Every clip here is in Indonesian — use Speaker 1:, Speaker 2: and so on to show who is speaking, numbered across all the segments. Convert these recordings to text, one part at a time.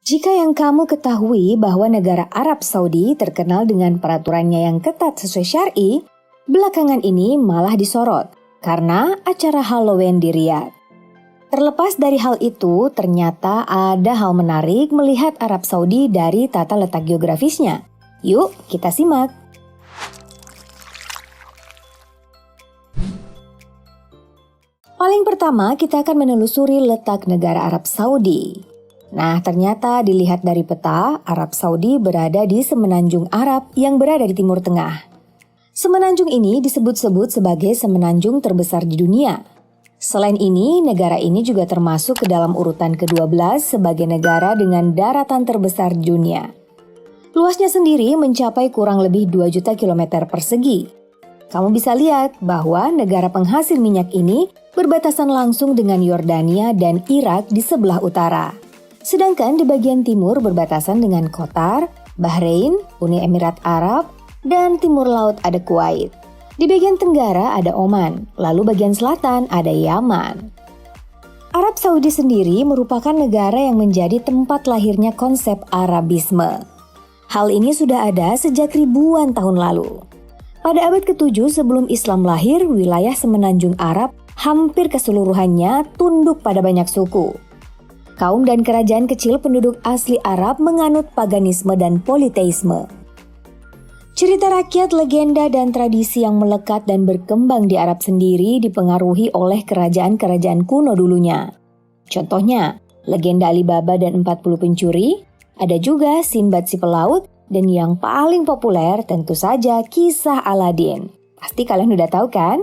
Speaker 1: Jika yang kamu ketahui bahwa negara Arab Saudi terkenal dengan peraturannya yang ketat sesuai syar'i, belakangan ini malah disorot karena acara Halloween di Riyadh. Terlepas dari hal itu, ternyata ada hal menarik melihat Arab Saudi dari tata letak geografisnya. Yuk, kita simak. Paling pertama, kita akan menelusuri letak negara Arab Saudi. Nah, ternyata dilihat dari peta, Arab Saudi berada di Semenanjung Arab yang berada di Timur Tengah. Semenanjung ini disebut-sebut sebagai semenanjung terbesar di dunia. Selain ini, negara ini juga termasuk ke dalam urutan ke-12 sebagai negara dengan daratan terbesar di dunia. Luasnya sendiri mencapai kurang lebih 2 juta kilometer persegi. Kamu bisa lihat bahwa negara penghasil minyak ini berbatasan langsung dengan Yordania dan Irak di sebelah utara. Sedangkan di bagian timur berbatasan dengan Qatar, Bahrain, Uni Emirat Arab, dan timur laut ada Kuwait. Di bagian tenggara ada Oman, lalu bagian selatan ada Yaman. Arab Saudi sendiri merupakan negara yang menjadi tempat lahirnya konsep Arabisme. Hal ini sudah ada sejak ribuan tahun lalu. Pada abad ke-7 sebelum Islam lahir, wilayah Semenanjung Arab hampir keseluruhannya tunduk pada banyak suku. Kaum dan kerajaan kecil penduduk asli Arab menganut paganisme dan politeisme. Cerita rakyat, legenda, dan tradisi yang melekat dan berkembang di Arab sendiri dipengaruhi oleh kerajaan-kerajaan kuno dulunya. Contohnya, legenda Alibaba dan 40 pencuri, ada juga Sinbad si pelaut, dan yang paling populer tentu saja kisah Aladin. Pasti kalian udah tahu kan?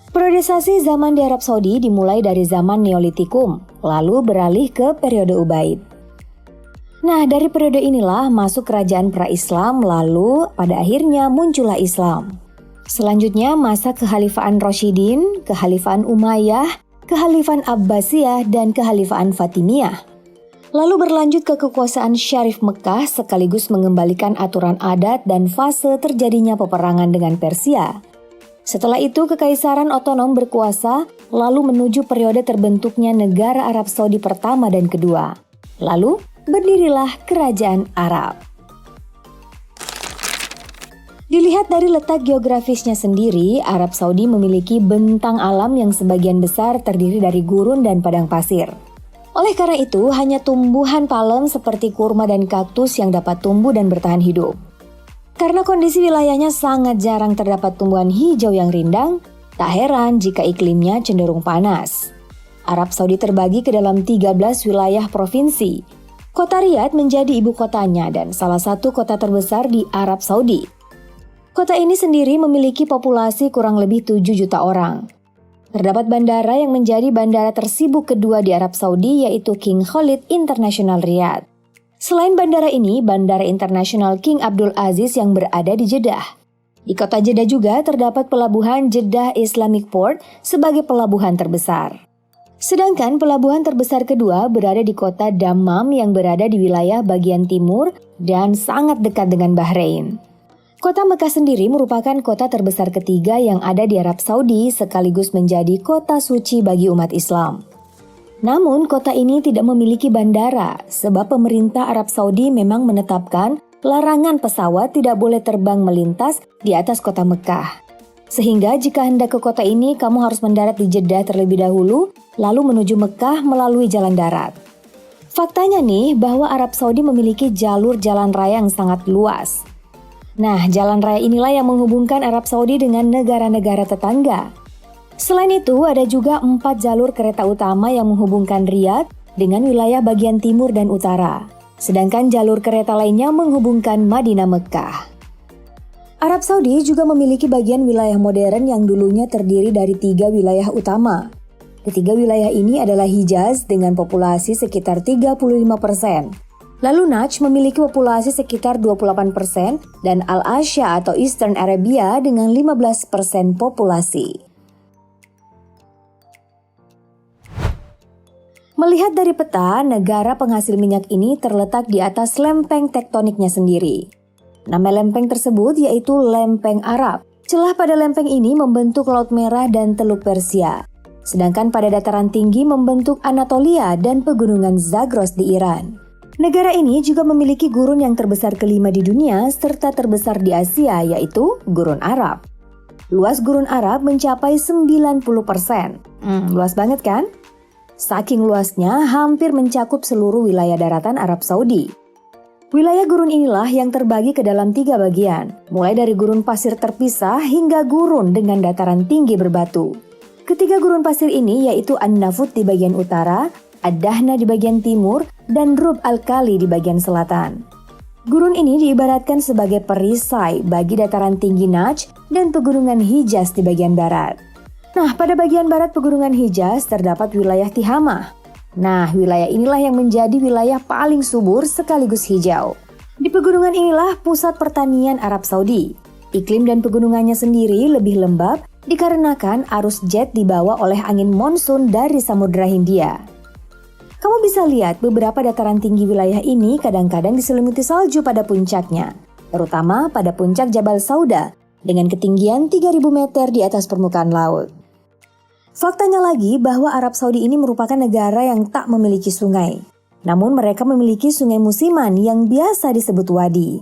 Speaker 1: Periodisasi zaman di Arab Saudi dimulai dari zaman Neolitikum, lalu beralih ke periode Ubaid. Nah, dari periode inilah masuk kerajaan pra-Islam, lalu pada akhirnya muncullah Islam. Selanjutnya masa Kekhalifahan Rasyidin, Kekhalifahan Umayyah, Kekhalifahan Abbasiyah, dan Kekhalifahan Fatimiyah. Lalu berlanjut ke kekuasaan Syarif Mekah sekaligus mengembalikan aturan adat dan fase terjadinya peperangan dengan Persia. Setelah itu, Kekaisaran Otonom berkuasa, lalu menuju periode terbentuknya negara Arab Saudi pertama dan kedua. Lalu, berdirilah Kerajaan Arab. Dilihat dari letak geografisnya sendiri, Arab Saudi memiliki bentang alam yang sebagian besar terdiri dari gurun dan padang pasir. Oleh karena itu, hanya tumbuhan palem seperti kurma dan kaktus yang dapat tumbuh dan bertahan hidup. Karena kondisi wilayahnya sangat jarang terdapat tumbuhan hijau yang rindang, tak heran jika iklimnya cenderung panas. Arab Saudi terbagi ke dalam 13 wilayah provinsi. Kota Riyadh menjadi ibu kotanya dan salah satu kota terbesar di Arab Saudi. Kota ini sendiri memiliki populasi kurang lebih 7 juta orang. Terdapat bandara yang menjadi bandara tersibuk kedua di Arab Saudi yaitu King Khalid International Riyadh. Selain bandara ini, Bandara Internasional King Abdul Aziz yang berada di Jeddah. Di kota Jeddah juga terdapat pelabuhan Jeddah Islamic Port sebagai pelabuhan terbesar. Sedangkan pelabuhan terbesar kedua berada di kota Dammam yang berada di wilayah bagian timur dan sangat dekat dengan Bahrain. Kota Mekah sendiri merupakan kota terbesar ketiga yang ada di Arab Saudi sekaligus menjadi kota suci bagi umat Islam. Namun, kota ini tidak memiliki bandara sebab pemerintah Arab Saudi memang menetapkan larangan pesawat tidak boleh terbang melintas di atas kota Mekah. Sehingga jika hendak ke kota ini, kamu harus mendarat di Jeddah terlebih dahulu, lalu menuju Mekah melalui jalan darat. Faktanya nih bahwa Arab Saudi memiliki jalur jalan raya yang sangat luas. Nah, jalan raya inilah yang menghubungkan Arab Saudi dengan negara-negara tetangga. Selain itu, ada juga 4 jalur kereta utama yang menghubungkan Riyadh dengan wilayah bagian timur dan utara. Sedangkan jalur kereta lainnya menghubungkan Madinah Mekah. Arab Saudi juga memiliki bagian wilayah modern yang dulunya terdiri dari 3 wilayah utama. Ketiga wilayah ini adalah Hijaz dengan populasi sekitar 35%. Lalu Najd memiliki populasi sekitar 28% dan Al-Asya atau Eastern Arabia dengan 15% populasi. Melihat dari peta, negara penghasil minyak ini terletak di atas lempeng tektoniknya sendiri. Nama lempeng tersebut yaitu Lempeng Arab. Celah pada lempeng ini membentuk Laut Merah dan Teluk Persia. Sedangkan pada dataran tinggi membentuk Anatolia dan pegunungan Zagros di Iran. Negara ini juga memiliki gurun yang terbesar kelima di dunia serta terbesar di Asia, yaitu Gurun Arab. Luas Gurun Arab mencapai 90%. Luas banget kan? Saking luasnya hampir mencakup seluruh wilayah daratan Arab Saudi. Wilayah gurun inilah yang terbagi ke dalam 3 bagian, mulai dari gurun pasir terpisah hingga gurun dengan dataran tinggi berbatu. Ketiga gurun pasir ini yaitu An-Nafud di bagian utara, Ad-Dahna di bagian timur, dan Rub al-Khali di bagian selatan. Gurun ini diibaratkan sebagai perisai bagi dataran tinggi Najd dan pegunungan Hijaz di bagian barat. Nah, pada bagian barat pegunungan Hijaz terdapat wilayah Tihamah. Nah, wilayah inilah yang menjadi wilayah paling subur sekaligus hijau. Di pegunungan inilah pusat pertanian Arab Saudi. Iklim dan pegunungannya sendiri lebih lembab dikarenakan arus jet dibawa oleh angin monsun dari Samudra Hindia. Kamu bisa lihat beberapa dataran tinggi wilayah ini kadang-kadang diselimuti salju pada puncaknya, terutama pada puncak Jabal Sauda dengan ketinggian 3.000 meter di atas permukaan laut. Faktanya lagi bahwa Arab Saudi ini merupakan negara yang tak memiliki sungai. Namun mereka memiliki sungai musiman yang biasa disebut wadi.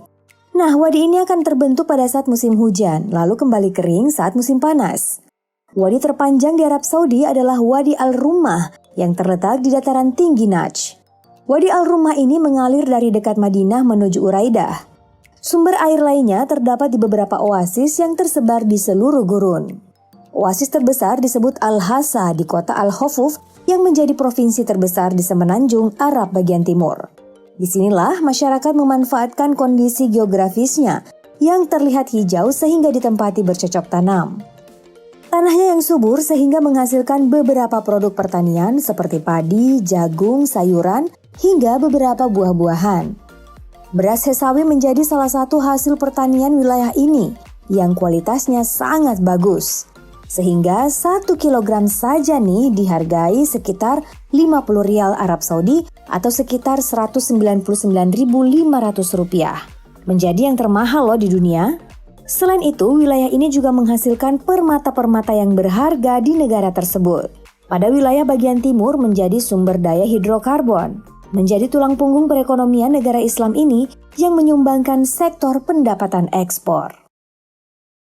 Speaker 1: Nah, wadi ini akan terbentuk pada saat musim hujan, lalu kembali kering saat musim panas. Wadi terpanjang di Arab Saudi adalah Wadi Al-Rummah yang terletak di dataran tinggi Najd. Wadi Al-Rummah ini mengalir dari dekat Madinah menuju Uraidah. Sumber air lainnya terdapat di beberapa oasis yang tersebar di seluruh gurun. Oasis terbesar disebut Al-Hasa di kota Al-Khufuf yang menjadi provinsi terbesar di semenanjung Arab bagian timur. Disinilah masyarakat memanfaatkan kondisi geografisnya yang terlihat hijau sehingga ditempati bercocok tanam. Tanahnya yang subur sehingga menghasilkan beberapa produk pertanian seperti padi, jagung, sayuran, hingga beberapa buah-buahan. Beras Hesawi menjadi salah satu hasil pertanian wilayah ini yang kualitasnya sangat bagus. Sehingga 1 kilogram saja nih dihargai sekitar 50 rial Arab Saudi atau sekitar Rp199.500. Menjadi yang termahal loh di dunia. Selain itu, wilayah ini juga menghasilkan permata-permata yang berharga di negara tersebut. Pada wilayah bagian timur menjadi sumber daya hidrokarbon, menjadi tulang punggung perekonomian negara Islam ini yang menyumbangkan sektor pendapatan ekspor.